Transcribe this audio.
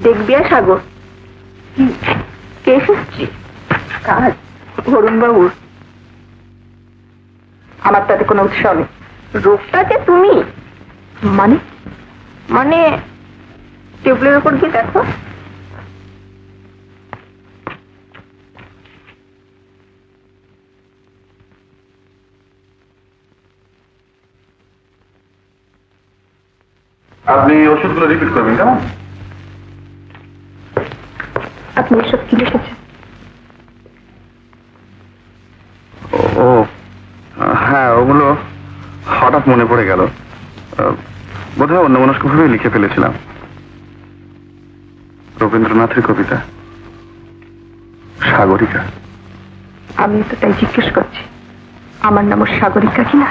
দেখবি সাগর কে এসেছি? কাজ অরুণ বাবুর। আমার তাতে কোনো উৎসাহ নেই। রূপটাকে তুমি মানে মানে টেবিলের উপর গিয়ে দেখো। আপনি ওষুধগুলো রিপিট করবেন কেমন? আপনি এসব কি লিখেছেন? ও হ্যাঁ, ওগুলো হঠাৎ মনে পড়ে গেল। বোধহয় অন্যমনস্কভাবে লিখে ফেলেছিলাম। রবীন্দ্রনাথের কবিতা সাগরিকা। আমি তো তাই জিজ্ঞেস করছি, আমার নাম সাগরিকা কিনা।